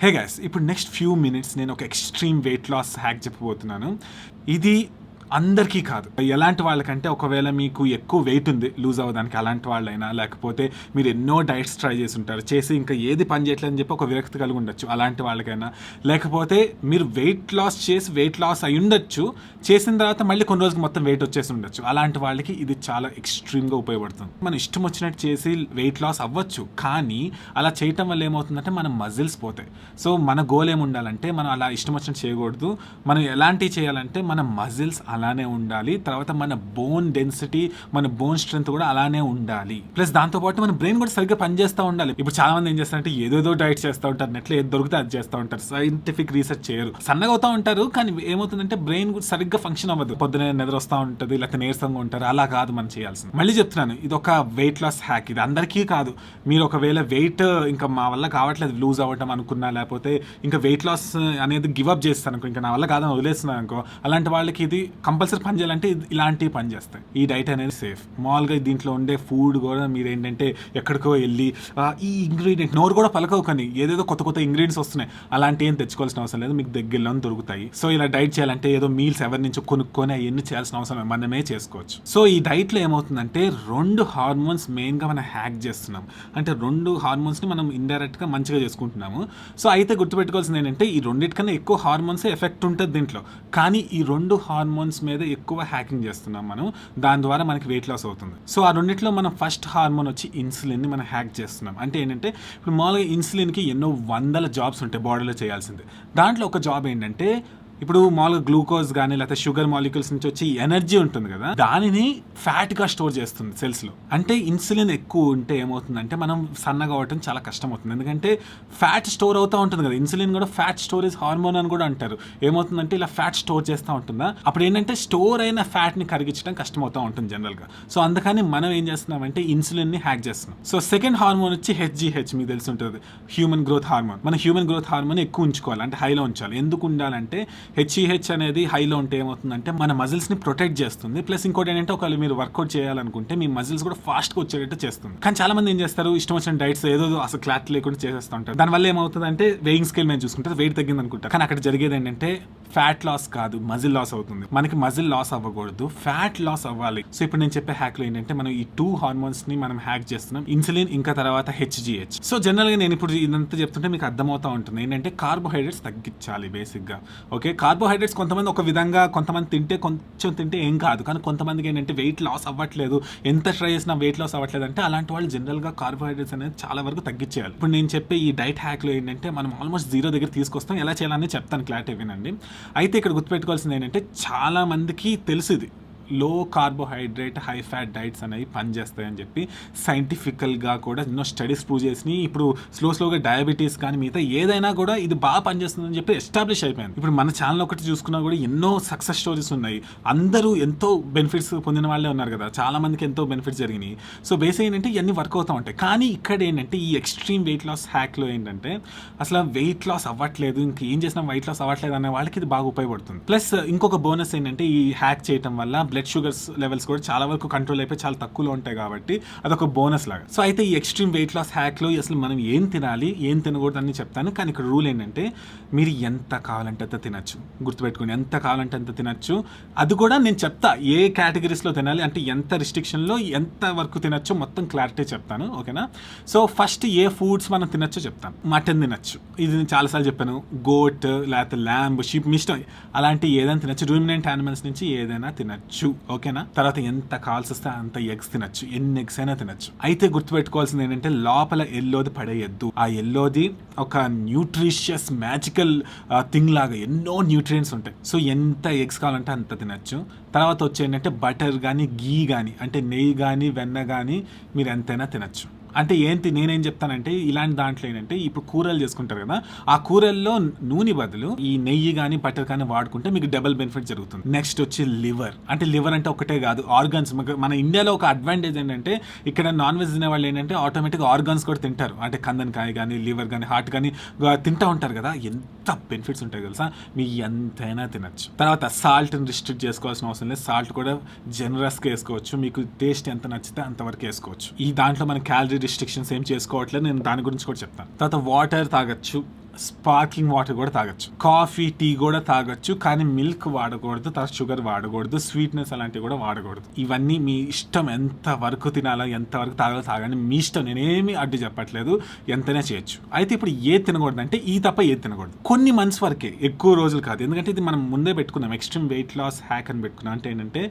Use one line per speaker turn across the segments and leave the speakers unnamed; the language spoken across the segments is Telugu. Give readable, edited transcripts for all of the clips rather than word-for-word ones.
హే గైస్, ఇప్పుడు నెక్స్ట్ ఫ్యూ మినిట్స్ నేను ఒక ఎక్స్ట్రీమ్ వెయిట్ లాస్ హ్యాక్ చెప్పబోతున్నాను. ఇది అందరికీ కాదు. ఎలాంటి వాళ్ళకంటే ఒకవేళ మీకు ఎక్కువ వెయిట్ ఉంది లూజ్ అవ్వడానికి, అలాంటి వాళ్ళైనా, లేకపోతే మీరు ఎన్నో డైట్స్ ట్రై చేసి ఉంటారు, చేసి ఇంకా ఏది పని చేయట్లేదని చెప్పి ఒక విరక్తి కలిగి ఉండొచ్చు, అలాంటి వాళ్ళకైనా, లేకపోతే మీరు వెయిట్ లాస్ చేసి వెయిట్ లాస్ అయి ఉండొచ్చు, చేసిన తర్వాత మళ్ళీ కొన్ని రోజులు మొత్తం వెయిట్ వచ్చేసి ఉండొచ్చు. అలాంటి వాళ్ళకి ఇది చాలా ఎక్స్ట్రీమ్గా ఉపయోగపడుతుంది. మనం ఇష్టం వచ్చినట్టు చేసి వెయిట్ లాస్ అవ్వచ్చు, కానీ అలా చేయటం వల్ల ఏమవుతుందంటే మన మజిల్స్ పోతాయి. సో మన గోల్ ఏమి ఉండాలంటే మనం అలా ఇష్టం వచ్చినట్టు చేయకూడదు. మనం ఎలాంటివి చేయాలంటే మన మజిల్స్ అలానే ఉండాలి, తర్వాత మన బోన్ డెన్సిటీ, మన బోన్ స్ట్రెంత్ కూడా అలానే ఉండాలి. ప్లస్ దాంతోపాటు మన బ్రెయిన్ కూడా సరిగ్గా పనిచేస్తూ ఉండాలి. ఇప్పుడు చాలా మంది ఏం చేస్తారంటే ఏదేదో డైట్ చేస్తూ ఉంటారు, నెట్లో ఏది దొరికితే అది చేస్తూ ఉంటారు, సైంటిఫిక్ రీసెర్చ్ చేయరు, సన్నగా అవుతూ ఉంటారు, కానీ ఏమవుతుందంటే బ్రెయిన్ కూడా సరిగ్గా ఫంక్షన్ అవ్వదు, పొద్దునే నిద్ర వస్తూ ఉంటుంది, లేకపోతే నీరసంగా ఉంటారు. అలా కాదు మనం చేయాల్సింది. మళ్ళీ చెప్తున్నాను, ఇది ఒక వెయిట్ లాస్ హ్యాక్. ఇది అందరికీ కాదు. మీరు ఒకవేళ వెయిట్ ఇంకా మా వల్ల కావట్లేదు లూజ్ అవ్వటం అనుకున్నా, లేకపోతే ఇంకా వెయిట్ లాస్ అనేది గివప్ చేస్తాను, ఇంకా నా వల్ల కాదని వదిలేస్తున్నాను అనుకో, అలాంటి వాళ్ళకి ఇది కంపల్సరీ పని చేయాలంటే ఇలాంటివి పని చేస్తాయి. ఈ డైట్ అనేది సేఫ్. మామూలుగా దీంట్లో ఉండే ఫుడ్ కూడా మీరు ఏంటంటే ఎక్కడికో వెళ్ళి ఈ ఇంగ్రీడియంట్ నోరు కూడా పలకవు, కానీ ఏదేదో కొత్త కొత్త ఇంగ్రీడియంట్స్ వస్తున్నాయి, అలాంటి ఏం తెచ్చుకోవాల్సిన అవసరం లేదు, మీకు దగ్గరలో దొరుకుతాయి. సో ఇలా డైట్ చేయాలంటే ఏదో మీల్స్ ఎవరి నుంచి కొనుక్కొని అవన్నీ చేయాల్సిన అవసరం మనమే చేసుకోవచ్చు. సో ఈ డైట్లో ఏమవుతుందంటే 2 హార్మోన్స్ మెయిన్గా మనం హ్యాక్ చేస్తున్నాం. అంటే 2 హార్మోన్స్ని మనం ఇండైరెక్ట్గా మంచిగా చేసుకుంటున్నాము. సో అయితే గుర్తుపెట్టుకోవాల్సింది ఏంటంటే ఈ రెండింటికన్నా ఎక్కువ హార్మోన్స్ ఎఫెక్ట్ ఉంటుంది దీంట్లో, కానీ ఈ 2 హార్మోన్స్ మీద ఎక్కువ హ్యాకింగ్ చేస్తున్నాం మనం. దాని ద్వారా మనకి వెయిట్ లాస్ అవుతుంది. సో ఆ రెండిట్లో మనం ఫస్ట్ హార్మోన్ వచ్చి ఇన్సులిన్ని మనం హ్యాక్ చేస్తున్నాం. అంటే ఏంటంటే ఇప్పుడు మామూలుగా ఇన్సులిన్కి ఎన్నో వందల జాబ్స్ ఉంటాయి బాడీలో చేయాల్సింది. దాంట్లో ఒక జాబ్ ఏంటంటే ఇప్పుడు మామూలుగా గ్లూకోజ్ కానీ లేకపోతే షుగర్ మాలిక్యూల్స్ నుంచి వచ్చి ఎనర్జీ ఉంటుంది కదా, దానిని ఫ్యాట్గా స్టోర్ చేస్తుంది సెల్స్లో. అంటే ఇన్సులిన్ ఎక్కువ ఉంటే ఏమవుతుందంటే మనం సన్నగా అవ్వటం చాలా కష్టం అవుతుంది, ఎందుకంటే ఫ్యాట్ స్టోర్ అవుతూ ఉంటుంది కదా. ఇన్సులిన్ కూడా ఫ్యాట్ స్టోరేజ్ హార్మోన్ అని కూడా అంటారు. ఏమవుతుందంటే ఇలా ఫ్యాట్ స్టోర్ చేస్తూ ఉంటుందా, అప్పుడు ఏంటంటే స్టోర్ అయిన ఫ్యాట్ని కరిగించడం కష్టం అవుతూ ఉంటుంది జనరల్గా. సో అందుకని మనం ఏం చేస్తున్నామంటే ఇన్సులిన్ని హ్యాక్ చేస్తున్నాం. సో సెకండ్ హార్మోన్ వచ్చి హెచ్జిహెచ్, మీకు తెలిసి ఉంటుంది, హ్యూమన్ గ్రోత్ హార్మోన్. మన హ్యూమన్ గ్రోత్ హార్మోన్ ఎక్కువ ఉంచుకోవాలి, అంటే హైలో ఉంచాలి. ఎందుకు ఉండాలంటే హెచ్ఈహెచ్ అనేది హైలో ఉంటే ఏమవుతుందంటే మన మజిల్స్ని ప్రొటెక్ట్ చేస్తుంది. ప్లస్ ఇంకోటి ఏంటంటే ఒకవేళ మీరు వర్కౌట్ చేయాలనుకుంటే మీ మజిల్స్ కూడా ఫాస్ట్గా వచ్చేటట్టు చేస్తుంది. కానీ చాలా మంది ఏం చేస్తారు, ఇష్టం వచ్చిన డైట్స్ ఏదో అసలు క్లారిటీ లేకుండా చేసేస్తూ ఉంటారు. దానివల్ల ఏమవుతుందంటే వెయింగ్ స్కేల్ మీద చూసుకుంటే వెయిట్ తగ్గింది అనుకుంటారు, కానీ అక్కడ జరిగేది ఏంటంటే ఫ్యాట్ లాస్ కాదు, మజిల్ లాస్ అవుతుంది. మనకి మజిల్ లాస్ అవ్వకూడదు, ఫ్యాట్ లాస్ అవ్వాలి. సో ఇప్పుడు నేను చెప్పే హ్యాక్లో ఏంటంటే మనం ఈ 2 హార్మోన్స్ ని మనం హ్యాక్ చేస్తున్నాం, ఇన్సులిన్ ఇంకా తర్వాత హెచ్జిహెచ్. సో జనరల్గా నేను ఇప్పుడు ఇదంతా చెప్తుంటే మీకు అర్థమవుతా ఉంటుంది ఏంటంటే కార్బోహైడ్రేట్స్ తగ్గించాలి బేసిక్గా. ఓకే, కార్బోహైడ్రేట్స్ కొంతమంది ఒక విధంగా, కొంతమంది తింటే కొంచెం తింటే ఏం కాదు, కానీ కొంతమందికి ఏంటంటే వెయిట్ లాస్ అవ్వట్లేదు, ఎంత ట్రై చేసినా వెయిట్ లాస్ అవ్వట్లేదు అంటే అలాంటి వాళ్ళు జనరల్గా కార్బోహైడ్రేట్స్ అనేది చాలా వరకు తగ్గించేయాలి. ఇప్పుడు నేను చెప్పే ఈ డైట్ హ్యాక్లో ఏంటంటే మనం ఆల్మోస్ట్ 0 దగ్గర తీసుకొస్తాం. ఎలా చేయాలని చెప్తాను, క్లారిటీ వినండి. అయితే ఇక్కడ గుర్తుపెట్టుకోవాల్సింది ఏంటంటే చాలా మందికి తెలుసు ఇది లో కార్బోహైడ్రేట్ హై ఫ్యాట్ డైట్స్ అనేవి పనిచేస్తాయని చెప్పి సైంటిఫికల్గా కూడా ఎన్నో స్టడీస్ ప్రూవ్ చేసినాయి. ఇప్పుడు స్లోగా డయాబెటీస్ కానీ మిగతా ఏదైనా కూడా ఇది బాగా పనిచేస్తుందని చెప్పి ఎస్టాబ్లిష్ అయిపోయింది. ఇప్పుడు మన ఛానల్ ఒకటి చూసుకున్నా కూడా ఎన్నో సక్సెస్ స్టోరీస్ ఉన్నాయి. అందరూ ఎంతో బెనిఫిట్స్ పొందిన వాళ్ళే ఉన్నారు కదా, చాలా మందికి ఎంతో బెనిఫిట్స్ జరిగినాయి. సో బేసిక్ ఏంటంటే ఇవన్నీ వర్క్ అవుతూ ఉంటాయి. కానీ ఇక్కడ ఏంటంటే ఈ ఎక్స్ట్రీమ్ వెయిట్ లాస్ హ్యాక్లో ఏంటంటే అసలు వెయిట్ లాస్ అవ్వట్లేదు, ఇంకేం చేసినా వెయిట్ లాస్ అవ్వట్లేదు అనే వాళ్ళకి ఇది బాగా ఉపయోగపడుతుంది. ప్లస్ ఇంకొక బోనస్ ఏంటంటే ఈ హ్యాక్ చేయడం వల్ల బ్లడ్ షుగర్స్ లెవెల్స్ కూడా చాలా వరకు కంట్రోల్ అయిపోయి చాలా తక్కువలో ఉంటాయి కాబట్టి అదొక బోనస్ లాగా. సో అయితే ఈ ఎక్స్ట్రీమ్ వెయిట్ లాస్ హ్యాక్లో అసలు మనం ఏం తినాలి ఏం తినకూడదు అని చెప్తాను. కానీ ఇక్కడ రూల్ ఏంటంటే మీరు ఎంత కావాలంటే అంత తినచ్చు, గుర్తుపెట్టుకోండి, ఎంత కావాలంటే అంత తినచ్చు. అది కూడా నేను చెప్తా ఏ కేటగిరీస్లో తినాలి, అంటే ఎంత రిస్ట్రిక్షన్లో ఎంత వరకు తినచ్చు మొత్తం క్లారిటీ చెప్తాను, ఓకేనా. సో ఫస్ట్ ఏ ఫుడ్స్ మనం తినచ్చో చెప్తాను. మటన్ తినచ్చు, ఇది నేను చాలాసార్లు చెప్పాను. గోట్ లేకపోతే ల్యాంబ్, షీప్, మీ ఇష్టం, అలాంటి ఏదైనా తినచ్చు. రూమినెంట్ యానిమల్స్ నుంచి ఏదైనా తినచ్చు, ఓకేనా. తర్వాత ఎంత కావాల్సి వస్తే అంత ఎగ్స్ తినచ్చు, ఎన్ని ఎగ్స్ అయినా తినచ్చు. అయితే గుర్తుపెట్టుకోవాల్సింది ఏంటంటే లోపల ఎల్లోది పడేయద్దు. ఆ ఎల్లోది ఒక న్యూట్రిషియస్ మ్యాజికల్ థింగ్ లాగా ఎన్నో న్యూట్రియంట్స్ ఉంటాయి. సో ఎంత ఎగ్స్ కావాలంటే అంత తినచ్చు. తర్వాత వచ్చి ఏంటంటే బటర్ కానీ గీ కానీ, అంటే నెయ్యి కానీ వెన్న కానీ మీరు ఎంతైనా తినచ్చు. అంటే ఏంటి నేనేం చెప్తానంటే ఇలాంటి దాంట్లో ఏంటంటే ఇప్పుడు కూరలు చేసుకుంటారు కదా, ఆ కూరల్లో నూనె బదులు ఈ నెయ్యి కానీ బటర్ కానీ వాడుకుంటే మీకు డబుల్ బెనిఫిట్ జరుగుతుంది. నెక్స్ట్ వచ్చి లివర్. అంటే లివర్ అంటే ఒకటే కాదు, ఆర్గన్స్. మన ఇండియాలో ఒక అడ్వాంటేజ్ ఏంటంటే ఇక్కడ నాన్ వెజ్ తినే వాళ్ళు ఏంటంటే ఆటోమేటిక్గా ఆర్గన్స్ కూడా తింటారు. అంటే కందనకాయ కానీ లివర్ కానీ హార్ట్ కానీ తింటూ ఉంటారు కదా, ఎంత బెనిఫిట్స్ ఉంటాయి తెలుసా, మీ ఎంతైనా తినచ్చు. తర్వాత సాల్ట్ని రిస్ట్రిక్ట్ చేసుకోవాల్సిన అవసరం లేదు, సాల్ట్ కూడా జనరస్గా వేసుకోవచ్చు, మీకు టేస్ట్ ఎంత నచ్చితే అంతవరకు వేసుకోవచ్చు. ఈ దాంట్లో మన క్యాలరీ రిస్ట్రిక్షన్స్ ఏం చేసుకోవట్లేదు, నేను దాని గురించి కూడా చెప్తాను. తర్వాత వాటర్ తాగొచ్చు, స్పార్కింగ్ వాటర్ కూడా తాగొచ్చు, కాఫీ టీ కూడా తాగొచ్చు, కానీ మిల్క్ వాడకూడదు, తర్వాత షుగర్ వాడకూడదు, స్వీట్నెస్ అలాంటివి కూడా వాడకూడదు. ఇవన్నీ మీ ఇష్టం, ఎంత వరకు తినాలో ఎంత వరకు తాగాలో తాగండి, మీ ఇష్టం, నేనేమి అడ్డు చెప్పట్లేదు, ఎంతైనా చేయొచ్చు. అయితే ఇప్పుడు ఏది తినకూడదు అంటే ఈ తప్ప ఏది తినకూడదు, కొన్ని మంత్స్ వరకే, ఎక్కువ రోజులు కాదు. ఎందుకంటే ఇది మనం ముందే పెట్టుకున్నాం, ఎక్స్ట్రీమ్ వెయిట్ లాస్ హ్యాక్ అని పెట్టుకున్నాం. అంటే ఏంటంటే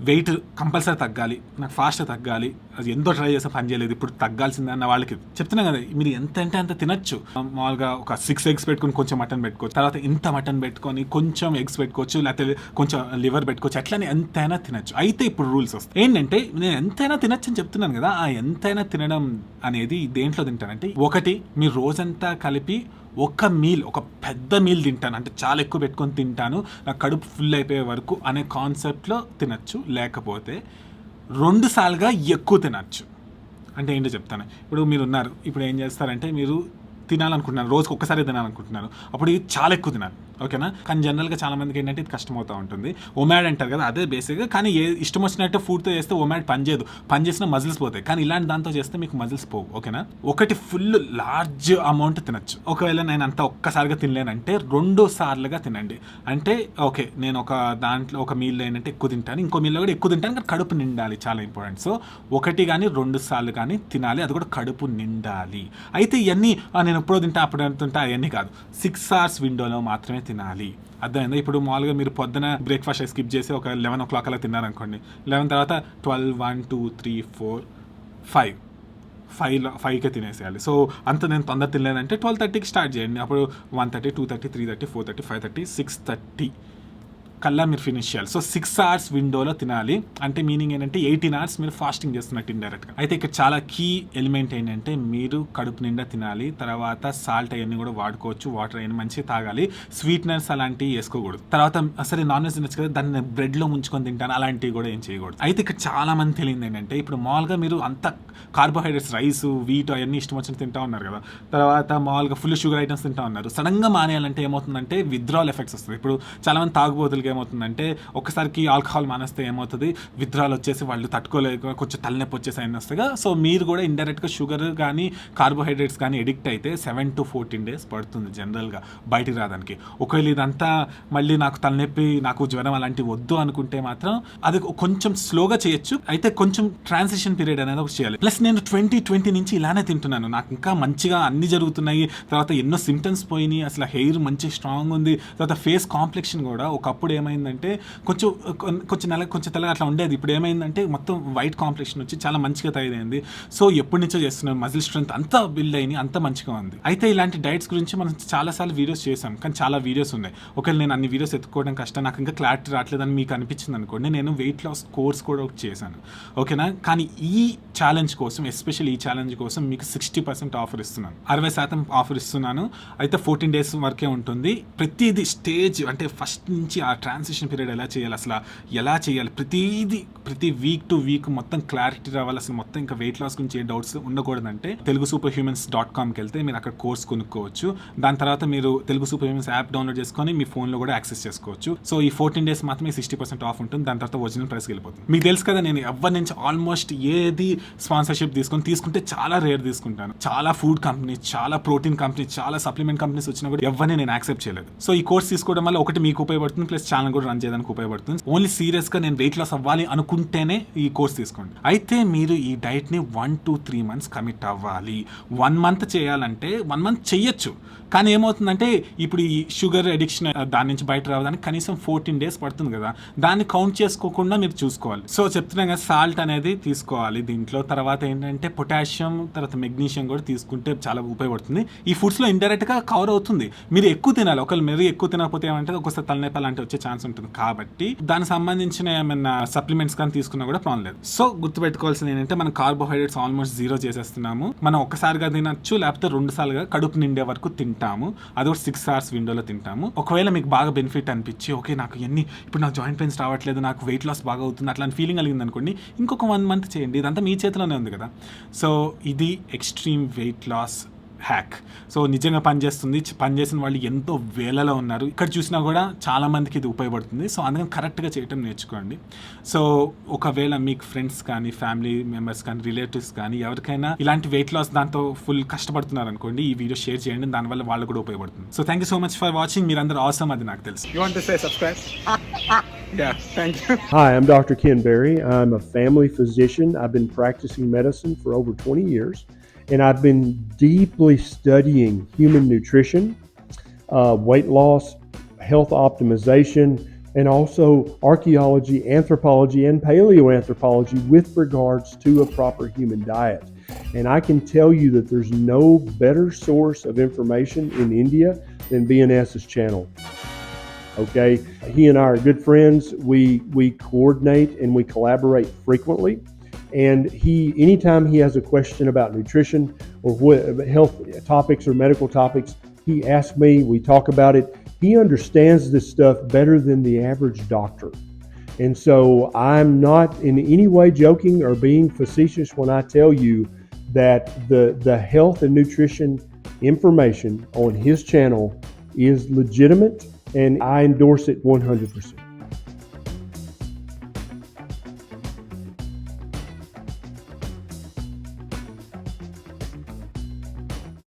వెయిట్ కంపల్సరీ తగ్గాలి, నాకు ఫాస్ట్గా తగ్గాలి, అది ఎంతో ట్రై చేస్తే పని చేయలేదు, ఇప్పుడు తగ్గాల్సిందే అన్న వాళ్ళకి చెప్తున్నాం కదా, మీరు ఎంత అంటే అంత తినచ్చు. మామూలుగా ఒక 6 eggs పెట్టుకుని కొంచెం మటన్ పెట్టుకోవచ్చు, తర్వాత ఇంత మటన్ పెట్టుకొని కొంచెం ఎగ్స్ పెట్టుకోవచ్చు, లేకపోతే కొంచెం లివర్ పెట్టుకోవచ్చు, అట్లనే ఎంతైనా తినచ్చు. అయితే ఇప్పుడు రూల్స్ వస్తాయి ఏంటంటే, నేను ఎంతైనా తినచ్చు అని చెప్తున్నాను కదా, ఆ ఎంతైనా తినడం అనేది దేంట్లో తింటానంటే, ఒకటి మీరు రోజంతా కలిపి ఒక మీల్, ఒక పెద్ద మీల్ తింటాను, అంటే చాలా ఎక్కువ పెట్టుకొని తింటాను, నా కడుపు ఫుల్ అయిపోయే వరకు అనే కాన్సెప్ట్లో తినచ్చు. లేకపోతే 2 సార్లుగా ఎక్కువ తినచ్చు. అంటే ఏంటో చెప్తాను. ఇప్పుడు మీరు ఉన్నారు, ఇప్పుడు ఏం చేస్తారంటే మీరు తినాలనుకుంటున్నారు, రోజుకి ఒక్కసారి తినాలనుకుంటున్నారు, అప్పుడు ఇది చాలా ఎక్కువ తినాలి, ఓకేనా. కానీ జనరల్గా చాలా మందికి ఏంటంటే ఇది కష్టమవుతూ ఉంటుంది. ఒమాడ్ అంటారు కదా, అదే బేసిక్గా. కానీ ఇష్టం వచ్చినట్టు ఫుడ్తో చేస్తే ఒమాడ్ పనిచేయదు, పని చేసిన మజిల్స్ పోతాయి. కానీ ఇలాంటి దాంతో చేస్తే మీకు మజిల్స్ పోవు, ఓకేనా. ఒకటి ఫుల్ లార్జ్ అమౌంట్ తినచ్చు. ఒకవేళ నేను అంతా ఒక్కసారిగా తినలేనంటే 2 సార్లుగా తినండి. అంటే ఓకే, నేను ఒక దాంట్లో ఒక మీల్లో ఏంటంటే ఎక్కువ తింటాను, ఇంకో మీల్లో కూడా ఎక్కువ తింటాను, కానీ కడుపు నిండాలి, చాలా ఇంపార్టెంట్. సో 1 కానీ 2 సార్లు కానీ తినాలి, అది కూడా కడుపు నిండాలి. అయితే ఇవన్నీ నేను ఎప్పుడో తింటా అప్పుడు తింటా అవన్నీ కాదు, 6 hours విండోలో మాత్రమే తినాలి. అర్థమైందా? ఇప్పుడు మామూలుగా మీరు పొద్దున బ్రేక్ఫాస్ట్ స్కిప్ చేసి ఒక 11 o'clock అలా తిన్నారనుకోండి, 11 తర్వాత 12, 1, 2, 3, 4, 5కే తినేసేయాలి. సో అంత నేను తొందర తినలేదంటే 12:30కి స్టార్ట్ చేయండి. అప్పుడు 1:30, 2:30, 3:30, 4:30, 5:30, 6:30 కల్లా మీరు ఫినిష్ చేయాలి. సో 6 hours విండోలో తినాలి. అంటే మీనింగ్ ఏంటంటే 18 hours మీరు ఫాస్టింగ్ చేస్తున్నట్టు ఇండైరెక్ట్గా. అయితే ఇక్కడ చాలా కీ ఎలిమెంట్ ఏంటంటే మీరు కడుపు నిండా తినాలి, తర్వాత సాల్ట్ అవన్నీ కూడా వాడుకోవచ్చు, వాటర్ అవన్నీ మంచిగా తాగాలి, స్వీట్నెస్ అలాంటివి వేసుకోకూడదు. తర్వాత సరే నాన్ వెజ్ తినచ్చు కదా, దాన్ని బ్రెడ్లో ముంచుకొని తింటాను, అలాంటివి కూడా ఏం చేయకూడదు. అయితే ఇక్కడ చాలా మంది తెలియదు ఏంటంటే, ఇప్పుడు మామూలుగా మీరు అంత కార్బోహైడ్రేట్స్, రైస్, వీట్ అవన్నీ ఇష్టం వచ్చిన తింటా ఉన్నారు కదా, తర్వాత మామూలుగా ఫుల్ షుగర్ ఐటమ్స్ తింటా ఉన్నారు. సడన్గా మానేయాలంటే ఏమవుతుందంటే విత్డ్రాల్ ఎఫెక్ట్స్ వస్తుంది. ఇప్పుడు చాలా మంది తాగుబోతులకి ఏమవుతుందంటే, ఒక్కసారికి ఆల్కహాల్ మానేస్తే ఏమవుతుంది, విత్డ్రాల్ వచ్చేసి వాళ్ళు తట్టుకోలేక కొంచెం తలనొప్పి వచ్చేసి అయిన వస్తాయి. సో మీరు కూడా ఇండైరెక్ట్గా షుగర్ కానీ కార్బోహైడ్రేట్స్ కానీ ఎడిక్ట్ అయితే 7 to 14 days పడుతుంది జనరల్గా బయటికి రావడానికి. ఒకవేళ ఇదంతా మళ్ళీ నాకు తలనొప్పి, నాకు జ్వరం అలాంటివి వద్దు అనుకుంటే మాత్రం అది కొంచెం స్లోగా చేయొచ్చు. అయితే కొంచెం ట్రాన్సిషన్ పీరియడ్ అనేది ఒకటి చేయాలి. ప్లస్ నేను 2020 నుంచి ఇలానే తింటున్నాను, నాకు ఇంకా మంచిగా అన్ని జరుగుతున్నాయి, తర్వాత ఎన్నో సిమ్టమ్స్ పోయినాయి, అసలు హెయిర్ మంచి స్ట్రాంగ్ ఉంది, తర్వాత ఫేస్ కాంప్లెక్షన్ కూడా ఒకప్పుడు ఏమైందంటే కొంచెం తెల్లగా అట్లా ఉండేది, ఇప్పుడు ఏమైందంటే మొత్తం వైట్ కాంప్లెక్షన్ వచ్చి చాలా మంచిగా తయారైంది. సో ఎప్పటి నుంచో చేస్తున్నాను, మజిల్ స్ట్రెంత్ అంతా బిల్డ్ అయ్యి అంతా మంచిగా ఉంది. అయితే ఇలాంటి డైట్స్ గురించి మనం చాలాసార్లు వీడియోస్ చేసాం, కానీ చాలా వీడియోస్ ఉన్నాయి. ఒకవేళ నేను అన్ని వీడియోస్ ఎత్తుకోవడం కష్టం, నాకు ఇంకా క్లారిటీ రావట్లేదని మీకు అనిపించింది అనుకోండి, నేను వెయిట్ లాస్ కోర్స్ కూడా ఒకటి చేశాను, ఓకేనా. కానీ ఈ ఛాలెంజ్ కోసం, ఎస్పెషల్లీ ఈ ఛాలెంజ్ కోసం మీకు 60% ఆఫర్ ఇస్తున్నాను, 60% ఆఫర్ ఇస్తున్నాను. అయితే 14 days వరకే ఉంటుంది. ప్రతిదీ స్టేజ్ అంటే ఫస్ట్ నుంచి ఆ ట్రాన్సిషన్ పీరియడ్ ఎలా చేయాలి, అసలు ఎలా చేయాలి, ప్రతి వీక్ టు వీక్ మొత్తం క్లారిటీ రావాలి. అసలు మొత్తం ఇంకా వెయిట్ లాస్ గురించి ఏ డౌట్స్ ఉండకూడదంటే telugusuperhumans.comకి వెళ్తే మీరు అక్కడ కోర్స్ కొనుక్కోవచ్చు. దాని తర్వాత మీరు Telugu super humans app download చేసుకొని మీ ఫోన్లో కూడా యాక్సెస్ చేసుకోవచ్చు. సో ఈ 14 days మాత్రమే 60% ఆఫ్ ఉంటుంది, దాని తర్వాత ఒరిజినల్ ప్రైస్కి వెళ్ళిపోతుంది. మీకు తెలుసు కదా, నేను ఎవరి నుంచి ఆల్మోస్ట్ ఏది స్పాన్సర్షిప్ తీసుకుంటే చాలా రేర్ తీసుకుంటాను. చాలా ఫుడ్ కంపెనీస్, చాలా ప్రోటీన్ కంపెనీస్, చాలా సప్లిమెంట్ కంపెనీస్ వచ్చినా కూడా ఎవరిని నేను యాక్సెప్ట్ చేయలేదు. సో ఈ కోర్స్ తీసుకోవడం వల్ల ఒకటి మీకు ఉపయోగపడుతుంది, ప్లస్ ఛానల్ కూడా రన్ చేయడానికి ఉపయోగపడుతుంది. ఓన్లీ సీరియస్గా నేను వెయిట్ లాస్ అవ్వాలి అనుకుంటేనే ఈ కోర్స్ తీసుకోండి. అయితే మీరు ఈ డైట్ని 1 to 3 months కమిట్ అవ్వాలి. 1 month చేయాలంటే 1 month చెయ్యొచ్చు, కానీ ఏమవుతుందంటే ఇప్పుడు ఈ షుగర్ అడిక్షన్ దాని నుంచి బయట రావడానికి కనీసం 14 days పడుతుంది కదా, దాన్ని కౌంట్ చేసుకోకుండా మీరు చూసుకోవాలి. సో చెప్తున్నాం కదా, సాల్ట్ అనేది తీసుకోవాలి దీంట్లో. తర్వాత ఏంటంటే పొటాషియం, తర్వాత మెగ్నీషియం కూడా తీసుకుంటే చాలా ఉపయోగపడుతుంది. ఈ ఫుడ్స్లో ఇండైరెక్ట్గా కవర్ అవుతుంది. మీరు ఎక్కువ తినాలి, ఒకవేళ మీరు ఎక్కువ తినకపోతే ఏమంటే ఒకసారి తలనొప్పి అలాంటివి వచ్చే ఛాన్స్ ఉంటుంది. కాబట్టి దానికి సంబంధించిన ఏమైనా సప్లిమెంట్స్ కానీ తీసుకున్నా కూడా ప్రాబ్లం లేదు. సో గుర్తుపెట్టుకోవాల్సింది ఏంటంటే, మనం కార్బోహైడ్రేట్స్ ఆల్మోస్ట్ 0 చేసేస్తున్నాము. మనం ఒక్కసారిగా తినచ్చు, లేకపోతే 2 సార్లుగా కడుపు నిండే వరకు తింటాము. అది కూడా 6 hours విండోలో తింటాము. ఒకవేళ మీకు బాగా బెనిఫిట్ అనిపించి, ఓకే నాకు ఇవన్నీ ఇప్పుడు నాకు జాయింట్ పెయిన్స్ రావట్లేదు, నాకు వెయిట్ లాస్ బాగా అవుతుంది, అట్లాంటి ఫీలింగ్ కలిగింది అనుకోండి, ఇంకొక 1 month చేయండి, ఇదంతా మీ చేతిలోనే ఉంది కదా. సో ఇది extreme weight loss hack. So నిజంగా పనిచేస్తుంది. పనిచేసిన వాళ్ళు ఎంతో వేలలో ఉన్నారు. ఇక్కడ చూసినా కూడా చాలా మందికి ఇది ఉపయోగపడుతుంది. సో అందుకని కరెక్ట్గా చేయటం నేర్చుకోండి. సో ఒకవేళ మీకు ఫ్రెండ్స్ కానీ ఫ్యామిలీ మెంబర్స్ కానీ రిలేటివ్స్ కానీ ఎవరికైనా ఇలాంటి వెయిట్ లాస్ దాంతో ఫుల్ కష్టపడుతున్నారు అనుకోండి, ఈ వీడియో షేర్ చేయండి. దానివల్ల వాళ్ళు కూడా ఉపయోగపడుతుంది. So thank you so much for watching. మీరందరూ అవసరం, అది నాకు తెలుసు. You want to say subscribe? Yeah, thank you.
Hi, I'm Dr. Ken Berry. I'm a family physician. I've been practicing medicine for over 20 years, and I've been deeply studying human nutrition, weight loss, health optimization, and also archaeology, anthropology, and paleoanthropology with regards to a proper human diet. And I can tell you that there's no better source of information in India than BNS's channel. Okay, he and I are good friends. We coordinate and we collaborate frequently. And anytime he has a question about nutrition or health topics or medical topics, he asks me. We talk about it. He understands this stuff better than the average doctor. And so I'm not in any way joking or being facetious when I tell you that the health and nutrition information on his channel is legitimate, and I endorse it 100%.